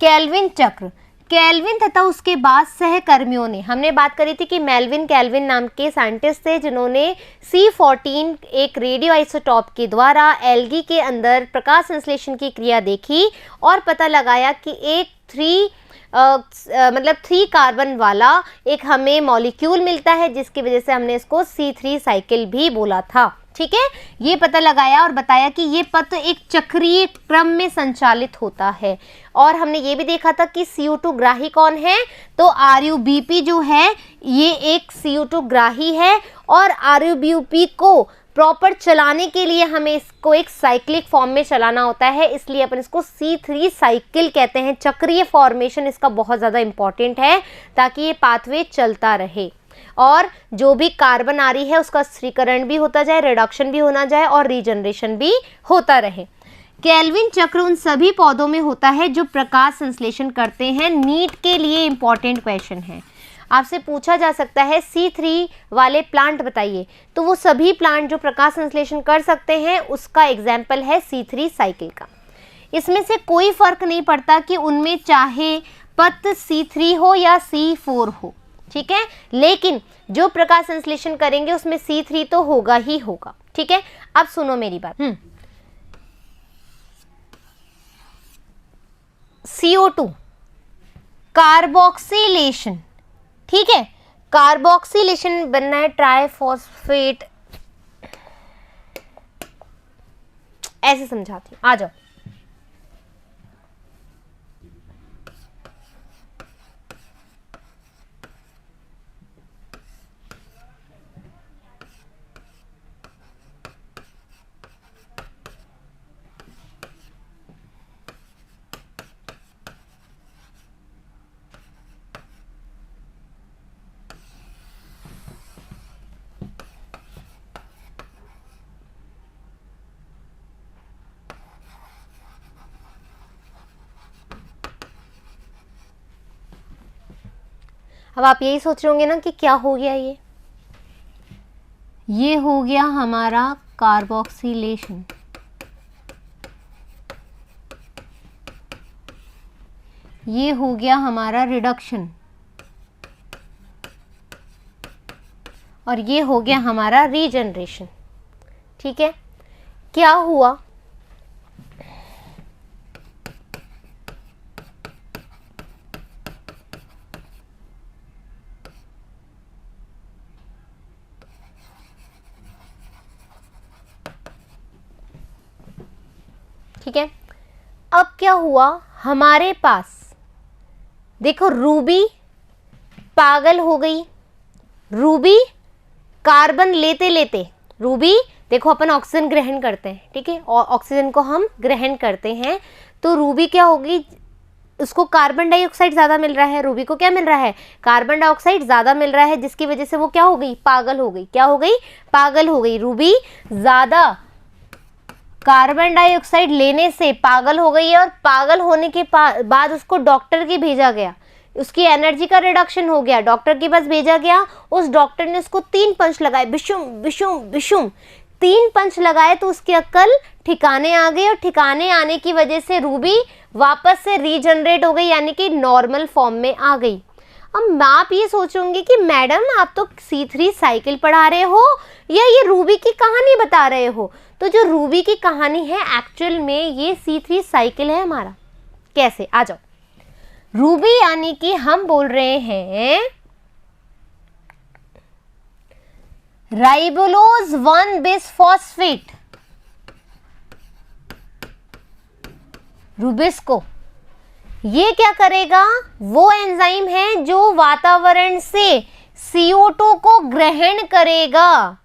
Kelvin चक्र, kelvin तथा उसके बाद सहकर्मियों ने, हमने बात करी थी कि मेल्विन केल्विन नाम के साइंटिस्ट थे जिन्होंने C14 एक रेडियो आइसोटॉप के द्वारा एल्गी के अंदर प्रकाश संश्लेषण की क्रिया देखी और पता लगाया कि एक 3 कार्बन वाला एक हमें मॉलिक्यूल मिलता है जिसकी वजह से हमने इसको C3 साइकिल भी बोला था। ठीक है, ये पता लगाया और बताया कि ये पथ एक चक्रीय क्रम में संचालित होता है। और हमने ये भी देखा था कि CO2 ग्राही कौन है, तो RuBp जो है ये एक CO2 ग्राही है और RuBp को प्रॉपर चलाने के लिए हमें इसको एक साइक्लिक फॉर्म में चलाना होता है, इसलिए अपन इसको C3 साइकिल कहते हैं। चक्रीय फॉर्मेशन इसका बहुत ज़्यादा इम्पॉर्टेंट है ताकि ये पाथवे चलता रहे और जो भी कार्बन आ रही है उसका स्थिरीकरण भी होता जाए, रिडक्शन भी होना जाए और रीजनरेशन भी होता रहे। केल्विन चक्र उन सभी पौधों में होता है जो प्रकाश संश्लेषण करते हैं। नीट के लिए इम्पॉर्टेंट क्वेश्चन है, आपसे पूछा जा सकता है C3 वाले प्लांट बताइए, तो वो सभी प्लांट जो प्रकाश संश्लेषण कर सकते हैं उसका एग्जाम्पल है C3 साइकिल का। इसमें से कोई फर्क नहीं पड़ता कि उनमें चाहे पथ C3 हो या C4 हो, ठीक है, लेकिन जो प्रकाश संश्लेषण करेंगे उसमें C3 तो होगा ही होगा। ठीक है, अब सुनो मेरी बात। CO2 कार्बोक्सिलेशन, ठीक है, कार्बोक्सिलेशन बनना है ट्राइफॉस्फेट, ऐसे समझाती हूँ, आ जाओ। अब आप यही सोच रहे होंगे ना कि क्या हो गया, ये हो गया हमारा कार्बोक्सिलेशन, ये हो गया हमारा रिडक्शन और ये हो गया हमारा रीजनरेशन। ठीक है, क्या हुआ, ठीक है, अब क्या हुआ हमारे पास, देखो रूबी पागल हो गई, रूबी कार्बन लेते लेते, रूबी देखो अपन ऑक्सीजन ग्रहण करते हैं, ठीक है, और ऑक्सीजन को हम ग्रहण करते हैं, तो रूबी क्या होगी, उसको कार्बन डाइऑक्साइड ज़्यादा मिल रहा है, रूबी को क्या मिल रहा है, कार्बन डाइऑक्साइड ज़्यादा मिल रहा है, जिसकी वजह से वो क्या हो गई, पागल हो गई। क्या हो गई, पागल हो गई। रूबी ज़्यादा कार्बन डाइऑक्साइड लेने से पागल हो गई है और पागल होने के बाद उसको डॉक्टर की भेजा गया, उसकी एनर्जी का रिडक्शन हो गया, डॉक्टर के पास भेजा गया, उस डॉक्टर ने उसको 3 पंच लगाए, बिशुम बिशुम बिशुम 3 पंच लगाए, तो उसकी अक्ल ठिकाने आ गई और ठिकाने आने की वजह से रूबी वापस से रीजनरेट हो गई, यानी कि नॉर्मल फॉर्म में आ गई। अब आप ये सोचोगे कि मैडम आप तो C3 साइकिल पढ़ा रहे हो या ये रूबी की कहानी बता रहे हो, तो जो रूबी की कहानी है एक्चुअल में ये C3 साइकिल है हमारा। कैसे, आ जाओ। रूबी यानी कि हम बोल रहे हैं राइबोलोज 1 बिसफॉस्फेट, रूबिस्को, ये क्या करेगा, वो एंजाइम है जो वातावरण से CO2 को ग्रहण करेगा।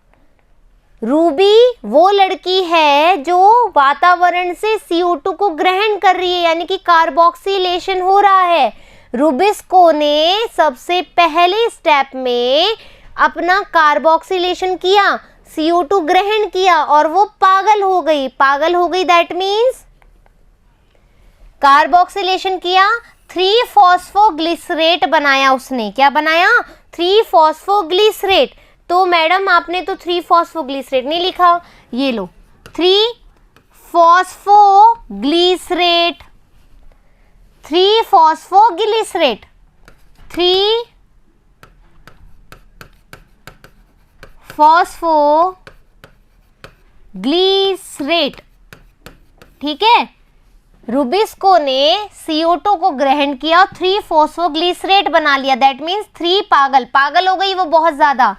रूबी वो लड़की है जो वातावरण से CO2 को ग्रहण कर रही है, यानी कि कार्बोक्सिलेशन हो रहा है। रूबिस्को ने सबसे पहले स्टेप में अपना कार्बोक्सिलेशन किया, CO2 ग्रहण किया और वो पागल हो गई। पागल हो गई दैट मीन्स कार्बोक्सिलेशन किया, 3-फॉस्फोग्लिसरेट बनाया उसने। क्या बनाया, 3-फॉस्फोग्लिसरेट। तो मैडम आपने तो 3-फॉस्फोग्लिसरेट नहीं लिखा, ये लो 3-फॉस्फोग्लिसरेट, 3-फॉस्फोग्लिसरेट, 3-फॉस्फोग्लिसरेट, ठीक है। रुबिस्को ने CO2 को ग्रहण किया, 3-फॉस्फोग्लिसरेट बना लिया, दैट मीन्स 3 पागल हो गई वो बहुत ज्यादा।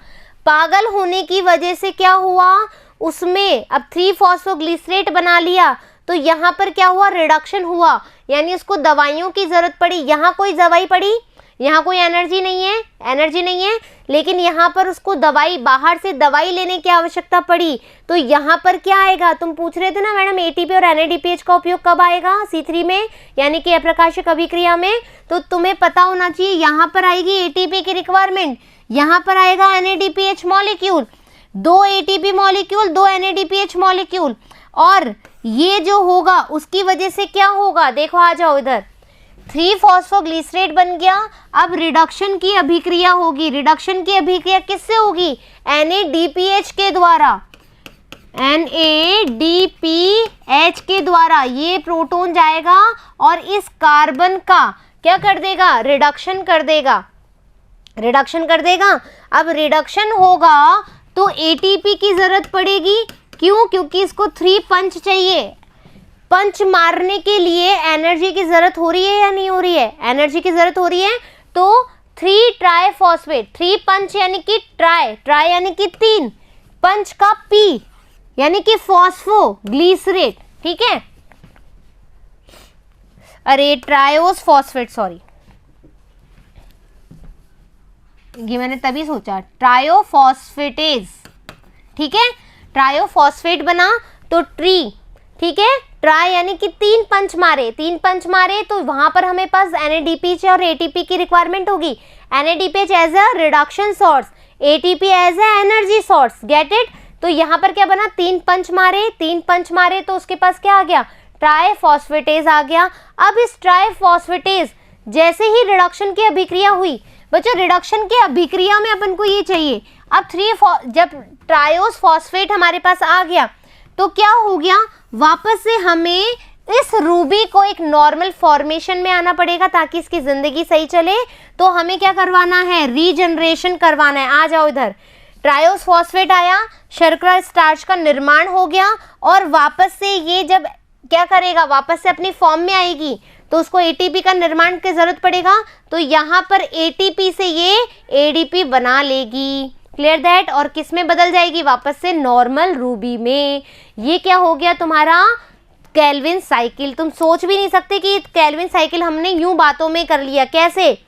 पागल होने की वजह से क्या हुआ, उसमें अब 3-फॉस्फोग्लिसरेट बना लिया, तो यहाँ पर क्या हुआ, रिडक्शन हुआ, यानी उसको दवाइयों की जरूरत पड़ी। यहाँ कोई दवाई पड़ी, यहाँ कोई एनर्जी नहीं है, लेकिन यहाँ पर उसको दवाई, बाहर से दवाई लेने की आवश्यकता पड़ी। तो यहाँ पर क्या आएगा, तुम पूछ रहे थे ना मैडम ATP और NADPH का उपयोग कब आएगा C3 में, यानी कि अप्रकाशिक अभिक्रिया में। तो तुम्हें पता होना चाहिए यहाँ पर आएगी ATP की रिक्वायरमेंट, यहाँ पर आएगा NADPH molecule, 2 ATP molecule, 2 NADPH molecule, और ये जो होगा उसकी वजह से क्या होगा, देखो आ जाओ इधर, 3-फॉस्फोग्लिसरेट बन गया। अब रिडक्शन की अभिक्रिया होगी, रिडक्शन की अभिक्रिया किससे होगी, NADPH के द्वारा, NADPH के द्वारा। ये प्रोटॉन जाएगा और इस कार्बन का क्या कर देगा, रिडक्शन कर देगा। अब रिडक्शन होगा तो ATP की जरूरत पड़ेगी, क्यों, क्योंकि इसको 3 पंच चाहिए। पंच मारने के लिए एनर्जी की जरूरत हो रही है या नहीं हो रही है, एनर्जी की जरूरत हो रही है। तो 3 ट्राइफॉस्फेट, 3 पंच यानी कि ट्राई यानी कि 3, पंच का P यानी कि फॉस्फोग्लिसरेट, ठीक है। अरे ट्रायोस फॉस्फेट, सॉरी, ये मैंने तभी सोचा, ट्रायोफॉस्फेटेज, ठीक है। ट्रायोफॉस्फेट बना तो ट्री, ठीक है, ट्राई यानी कि 3 पंच मारे, तो वहां पर हमें पास NADPH और ATP की रिक्वायरमेंट होगी। NADPH as a reduction source, ATP as a energy source, get it. तो यहाँ पर क्या बना, 3 पंच मारे तो उसके पास क्या आ गया, ट्राइफॉस्फेटेज आ गया। अब इस ट्राइफॉस्फेटेज जैसे ही रिडक्शन की अभिक्रिया हुई, बच्चों रिडक्शन की अभिक्रिया में अपन को ये चाहिए, अब जब ट्रायोस फॉस्फेट हमारे पास आ गया तो क्या हो गया, वापस से हमें इस रूबी को एक नॉर्मल फॉर्मेशन में आना पड़ेगा ताकि इसकी जिंदगी सही चले। तो हमें क्या करवाना है, रीजनरेशन करवाना है। आ जाओ इधर, ट्रायोस फॉस्फेट आया, शर्करा स्टार्च का निर्माण हो गया, और वापस से ये जब क्या करेगा, वापस से अपनी फॉर्म में आएगी तो उसको ATP का निर्माण की जरूरत पड़ेगा। तो यहाँ पर ATP से ये ADP बना लेगी, क्लियर दैट, और किस में बदल जाएगी, वापस से नॉर्मल रूबी में। ये क्या हो गया तुम्हारा केल्विन साइकिल। तुम सोच भी नहीं सकते कि केल्विन साइकिल हमने यूं बातों में कर लिया। कैसे,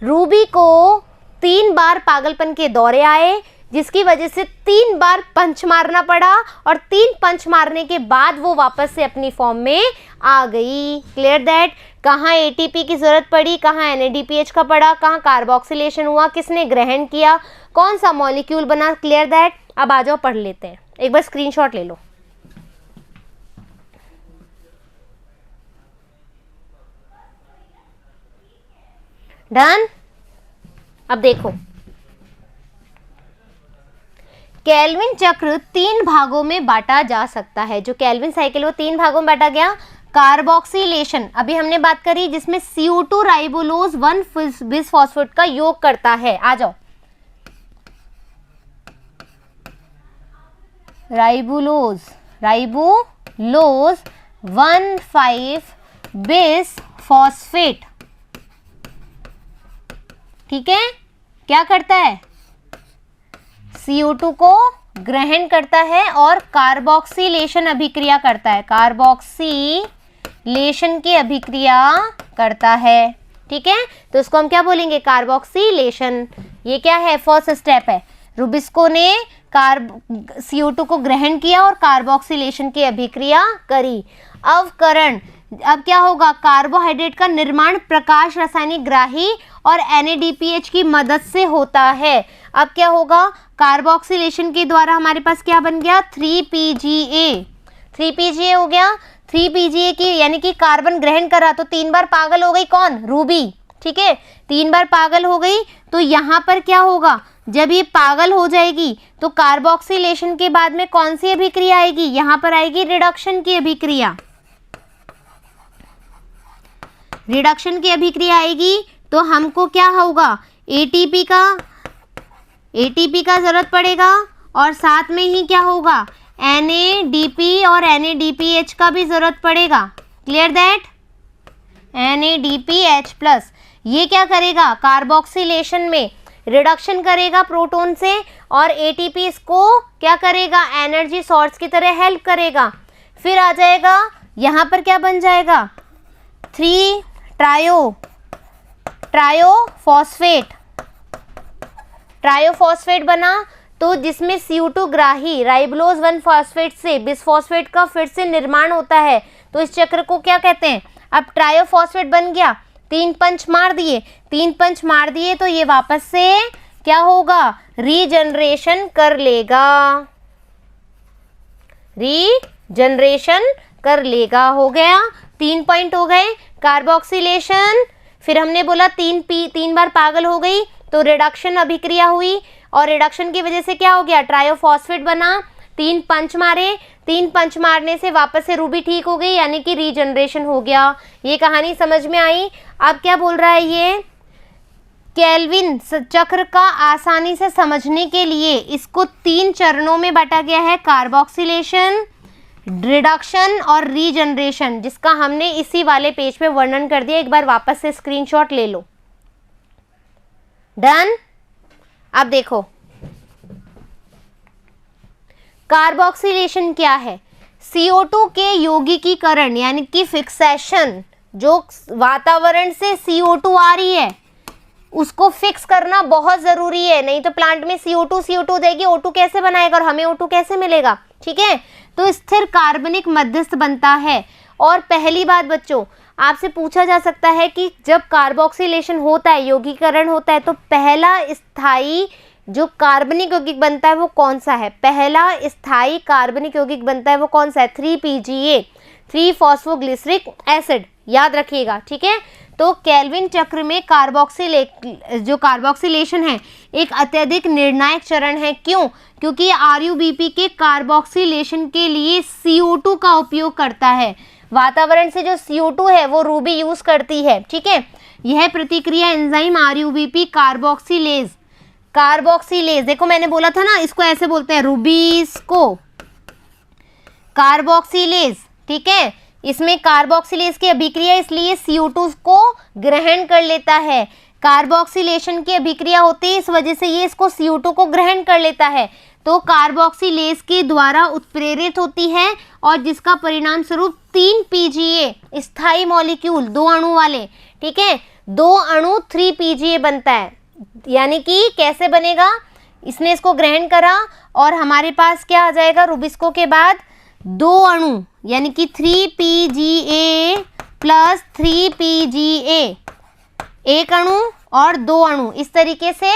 रूबी को 3 बार पागलपन के दौरे आए, जिसकी वजह से 3 बार पंच मारना पड़ा, और 3 पंच मारने के बाद वो वापस से अपनी फॉर्म में आ गई, क्लियर दैट। कहाँ ATP की जरूरत पड़ी, कहाँ NADPH का पड़ा, कहाँ कार्बोक्सिलेशन हुआ, किसने ग्रहण किया, कौन सा मॉलिक्यूल बना, क्लियर दैट। अब आ जाओ पढ़ लेते हैं, एक बार स्क्रीनशॉट ले लो। डन। अब देखो, केल्विन चक्र 3 भागों में बांटा जा सकता है। जो केल्विन साइकिल वो 3 भागों में बांटा गया। कार्बोक्सिलेशन अभी हमने बात करी, जिसमें CO2 राइबोलोज 1 बिसफॉस्फेट का योग करता है। आ जाओ, राइबोलोज 1,5 बिसफॉस्फेट, ठीक है, क्या करता है, CO2 को ग्रहण करता है और कार्बोक्सिलेशन अभिक्रिया करता है, कार्बोक्सिलेशन की अभिक्रिया करता है, ठीक है। तो इसको हम क्या बोलेंगे, कार्बोक्सिलेशन। ये क्या है, फर्स्ट स्टेप है। रुबिस्को ने CO2 को ग्रहण किया और कार्बोक्सिलेशन की अभिक्रिया करी। अवकरण, अब क्या होगा, कार्बोहाइड्रेट का निर्माण प्रकाश रासायनिक ग्राही और NADPH की मदद से होता है। अब क्या होगा, कार्बोक्सिलेशन के द्वारा हमारे पास क्या बन गया, 3PGA हो गया। 3PGA की यानी कि कार्बन ग्रहण करा तो 3 बार पागल हो गई, कौन, रूबी, ठीक है, 3 बार पागल हो गई। तो यहाँ पर क्या होगा, जब ये पागल हो जाएगी तो कार्बोक्सिलेशन के बाद में कौन सी अभिक्रिया आएगी, यहाँ पर आएगी रिडक्शन की अभिक्रिया। रिडक्शन की अभिक्रिया आएगी तो हमको क्या होगा, एटीपी का जरूरत पड़ेगा और साथ में ही क्या होगा, NADP और NADPH का भी जरूरत पड़ेगा। क्लियर दैट, NADPH प्लस ये क्या करेगा, कार्बोक्सिलेशन में रिडक्शन करेगा प्रोटॉन से और एटीपी इसको क्या करेगा, एनर्जी सोर्स की तरह हेल्प करेगा। फिर आ जाएगा यहाँ पर क्या बन जाएगा, 3 ट्रायोफॉस्फेट बना, तो जिसमें CO2 ग्राही राइबोलोज 1 फॉस्फेट से बिसफॉस्फेट का फिर से निर्माण होता है, तो इस चक्र को क्या कहते हैं। अब ट्रायोफॉस्फेट बन गया, 3 पंच मार दिए तो ये वापस से क्या होगा, रीजनरेशन कर लेगा, हो गया। 3 पॉइंट हो गए, कार्बोक्सिलेशन, फिर हमने बोला 3 बार पागल हो गई तो रिडक्शन अभिक्रिया हुई और रिडक्शन की वजह से क्या हो गया, ट्रायोफॉस्फेट बना, 3 पंच मारे, 3 पंच मारने से वापस से रूबी ठीक हो गई, यानी कि रीजनरेशन हो गया। ये कहानी समझ में आई। अब क्या बोल रहा है ये, केल्विन चक्र का आसानी से समझने के लिए इसको 3 चरणों में बांटा गया है, कार्बोक्सिलेशन, रिडक्शन और रीजनरेशन, जिसका हमने इसी वाले पेज पे वर्णन कर दिया। एक बार वापस से स्क्रीनशॉट ले लो। डन। अब देखो कार्बोक्सिलेशन क्या है, CO2 के यौगिकीकरण यानी कि फिक्सेशन, जो वातावरण से CO2 आ रही है उसको फिक्स करना बहुत जरूरी है, नहीं तो प्लांट में CO2 देगी, O2 कैसे बनाएगा और हमें O2 कैसे मिलेगा। ठीक है, तो स्थिर कार्बनिक मध्यस्थ बनता है। और पहली बात बच्चों, आपसे पूछा जा सकता है कि जब कार्बोक्सिलेशन होता है, यौगिकीकरण होता है, तो पहला स्थायी जो कार्बनिक यौगिक बनता है वो कौन सा है, पहला स्थायी कार्बनिक यौगिक बनता है वो कौन सा है, 3PGA, 3 फॉस्फोग्लिसरिक एसिड, याद रखिएगा। ठीक है, तो केल्विन चक्र में कार्बोक्सिलेशन है एक अत्यधिक निर्णायक चरण है। क्यों, क्योंकि RUBP के कार्बोक्सिलेशन के लिए CO2 का उपयोग करता है। वातावरण से जो CO2 है वो रूबी यूज करती है। ठीक है, यह प्रतिक्रिया एंजाइम RUBP कार्बोक्सिलेज, देखो मैंने बोला था ना, इसको ऐसे बोलते हैं रूबिस्को कार्बोक्सिलेज। ठीक है, इसमें कार्बोक्सिलेज की अभिक्रिया इसलिए CO2 को ग्रहण कर लेता है। कार्बोक्सिलेशन की अभिक्रिया होती है, इस वजह से ये इसको CO2 को ग्रहण कर लेता है, तो कार्बोक्सिलेज के द्वारा उत्प्रेरित होती है और जिसका परिणाम स्वरूप 3PGA स्थायी मॉलिक्यूल 2 अणु वाले, ठीक है, 2 अणु 3PGA बनता है। यानी कि कैसे बनेगा, इसने इसको ग्रहण करा और हमारे पास क्या आ जाएगा, रूबिस्को के बाद 2 अणु यानी कि 3PGA प्लस 3PGA, 1 अणु और 2 अणु, इस तरीके से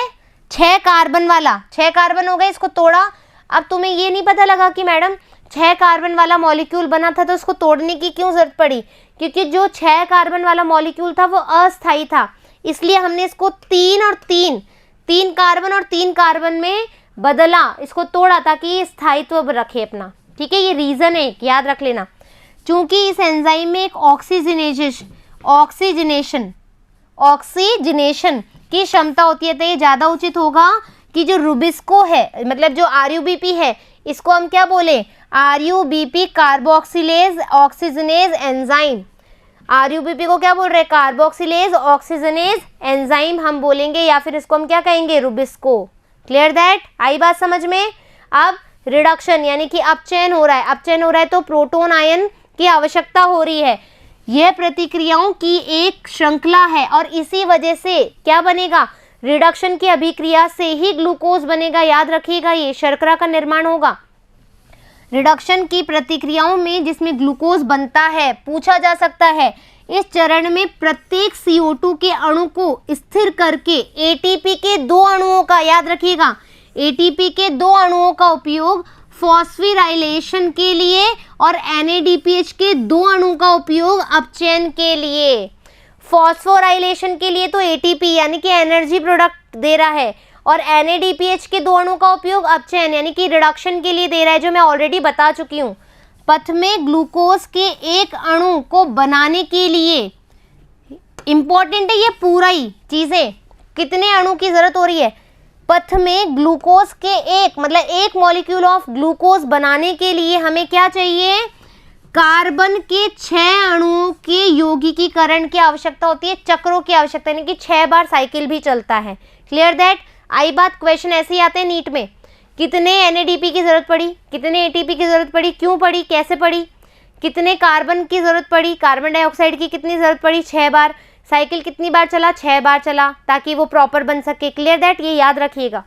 6 कार्बन वाला, 6 कार्बन हो गए, इसको तोड़ा। अब तुम्हें ये नहीं पता लगा कि मैडम 6 कार्बन वाला मॉलिक्यूल बना था तो उसको तोड़ने की क्यों जरूरत पड़ी, क्योंकि जो 6 कार्बन वाला मॉलिक्यूल था वो अस्थायी था, इसलिए हमने इसको 3 और 3 कार्बन और 3 कार्बन में बदला, इसको तोड़ा ताकि ये स्थायित्व रखे अपना। ठीक है, ये रीजन है, याद रख लेना। चूंकि इस एंजाइम में एक ऑक्सीजनेशन की क्षमता होती है, तो ये ज़्यादा उचित होगा कि जो रूबिस्को है, मतलब जो RUBP है, इसको हम क्या बोले, RUBP carboxylase oxygenase enzyme. RUBP को क्या बोल रहे हैं, कार्बोक्सिलेज ऑक्सीजनेज एंजाइम हम बोलेंगे, या फिर इसको हम क्या कहेंगे, रूबिस्को। क्लियर दैट, आई बात समझ में। अब रिडक्शन यानी कि अपचयन हो रहा है, तो प्रोटॉन आयन की आवश्यकता हो रही है। यह प्रतिक्रियाओं की एक श्रृंखला है और इसी वजह से क्या बनेगा, रिडक्शन की अभिक्रिया से ही ग्लूकोज बनेगा। याद रखिएगा, ये शर्करा का निर्माण होगा रिडक्शन की प्रतिक्रियाओं में जिसमें ग्लूकोज बनता है। पूछा जा सकता है इस चरण में प्रत्येक CO2 के अणु को स्थिर करके ATP के 2 अणुओं का, याद रखिएगा, ATP के 2 अणुओं का उपयोग फॉस्फोराइलेशन के लिए और NADPH के 2 अणु का उपयोग अपचयन के लिए। फॉस्फोराइलेशन के लिए तो ATP यानी कि एनर्जी प्रोडक्ट दे रहा है और NADPH के 2 अणु का उपयोग अपचयन यानी कि रिडक्शन के लिए दे रहा है, जो मैं ऑलरेडी बता चुकी हूँ। पथ में ग्लूकोज के एक अणु को बनाने के लिए इंपॉर्टेंट है ये पूरा ही चीजें। कितने अणु की जरूरत हो रही है पथ में? ग्लूकोज के एक मॉलिक्यूल ऑफ ग्लूकोज बनाने के लिए हमें क्या चाहिए? कार्बन के 6 अणुओं के यौगिकीकरण की आवश्यकता होती है, चक्रों की आवश्यकता, यानी कि 6 बार साइकिल भी चलता है। Clear that? आई बात, क्वेश्चन ऐसे ही आते हैं नीट में। कितने NADP की जरूरत पड़ी, कितने ATP की जरूरत पड़ी, क्यों पड़ी, कैसे पड़ी, कितने कार्बन की जरूरत पड़ी, कार्बन डाइऑक्साइड की कितनी जरूरत पड़ी, 6 बार, साइकिल कितनी बार चला, 6 बार चला, ताकि वो प्रॉपर बन सके। Clear that? ये याद रखिएगा।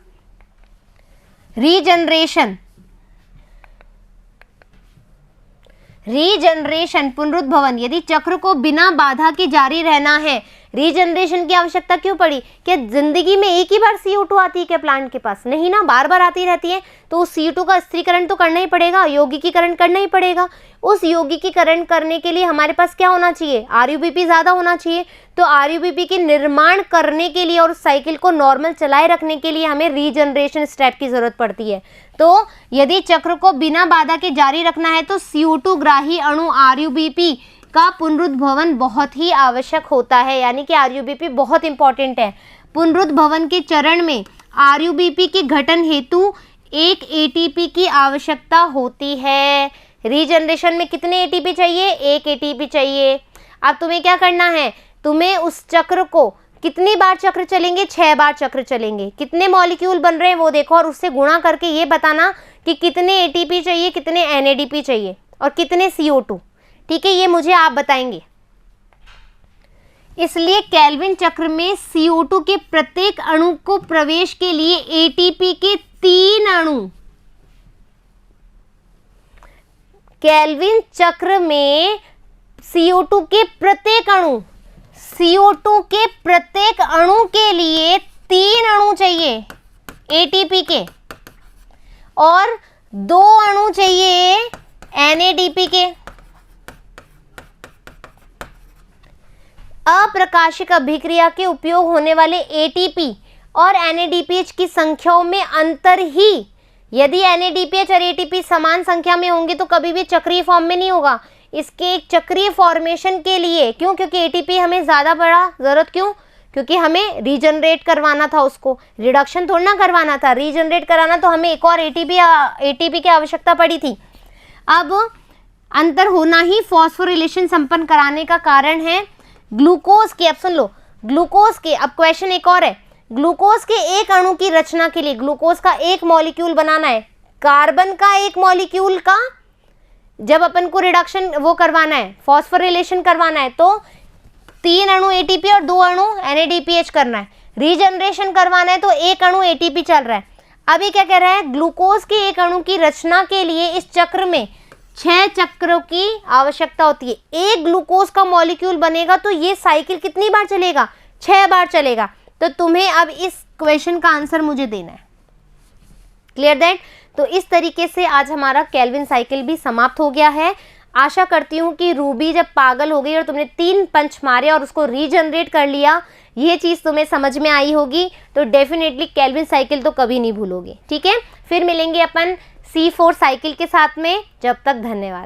रीजनरेशन पुनरुद्भवन, यदि चक्र को बिना बाधा के जारी रहना है, रीजनरेशन की आवश्यकता क्यों पड़ी? क्या जिंदगी में एक ही बार CO2 आती है क्या प्लांट के पास? नहीं ना, बार बार आती रहती है, तो उस CO2 का स्थिरीकरण तो करना ही पड़ेगा, यौगिकीकरण करना ही पड़ेगा। उस यौगिकीकरण करने के लिए हमारे पास क्या होना चाहिए? RUBP ज़्यादा होना चाहिए। तो RUBP के निर्माण करने के लिए और उस साइकिल को नॉर्मल चलाए रखने के लिए हमें रीजनरेशन स्टेप की जरूरत पड़ती है। तो यदि चक्र को बिना बाधा के जारी रखना है तो CO2 ग्राही अणु RUBP का पुनरुद्भवन बहुत ही आवश्यक होता है, यानी कि RUBP बहुत इंपॉर्टेंट है। पुनरुद्भवन के चरण में RUBP के गठन हेतु एक ATP की आवश्यकता होती है। रीजनरेशन में कितने ATP चाहिए? एक ATP चाहिए। अब तुम्हें क्या करना है? तुम्हें उस चक्र को कितनी बार चक्र चलेंगे? 6 बार चक्र चलेंगे। कितने मॉलिक्यूल बन रहे हैं वो देखो और उससे गुणा करके ये बताना कि कितने ATP चाहिए, कितने NADP चाहिए और कितने CO2। ठीक है, ये मुझे आप बताएंगे। इसलिए केल्विन चक्र में CO2 के प्रत्येक अणु को प्रवेश के लिए ATP के 3 अणु, केल्विन चक्र में CO2 के प्रत्येक अणु के लिए 3 अणु चाहिए ATP के और 2 अणु चाहिए NADP के। अप्रकाशिक अभिक्रिया के उपयोग होने वाले ATP और NADPH की संख्याओं में अंतर ही, यदि NADPH और ATP समान संख्या में होंगे तो कभी भी चक्रीय फॉर्म में नहीं होगा। इसके एक चक्रीय फॉर्मेशन के लिए, क्यों? क्योंकि ATP हमें ज़्यादा बड़ा जरूरत, क्यों? क्योंकि हमें रीजनरेट करवाना था, उसको रिडक्शन थोड़ा ना करवाना था, रीजनरेट कराना, तो हमें एक और ATP की आवश्यकता पड़ी थी। अब अंतर होना ही फॉस्फोरिलेशन संपन्न कराने का कारण है। ग्लूकोज के, अब सुन लो, ग्लूकोज के, अब क्वेश्चन एक और है, ग्लूकोज के एक अणु की रचना के लिए ग्लूकोज का एक मॉलिक्यूल बनाना है, कार्बन का एक मॉलिक्यूल का जब अपन को रिडक्शन वो करवाना है, फॉस्फोरिलेशन करवाना है, तो 3 अणु ATP और 2 अणु NADPH करना है। रीजनरेशन करवाना है तो 1 अणु ATP चल रहा है। अभी क्या कह रहा है? ग्लूकोज के एक अणु की रचना के लिए इस चक्र में 6 चक्रों की आवश्यकता होती है। एक ग्लूकोज का मॉलिक्यूल बनेगा तो ये साइकिल कितनी बार चलेगा? 6 बार चलेगा। तो तुम्हें अब इस क्वेश्चन का आंसर मुझे देना है। Clear that? तो इस तरीके से आज हमारा केल्विन साइकिल भी समाप्त हो गया है। आशा करती हूँ कि रूबी जब पागल हो गई और तुमने 3 पंच मारे और उसको रीजनरेट कर लिया, ये चीज़ तुम्हें समझ में आई होगी, तो डेफिनेटली केल्विन साइकिल तो कभी नहीं भूलोगे। ठीक है, फिर मिलेंगे अपन C4 साइकिल के साथ में। जब तक धन्यवाद।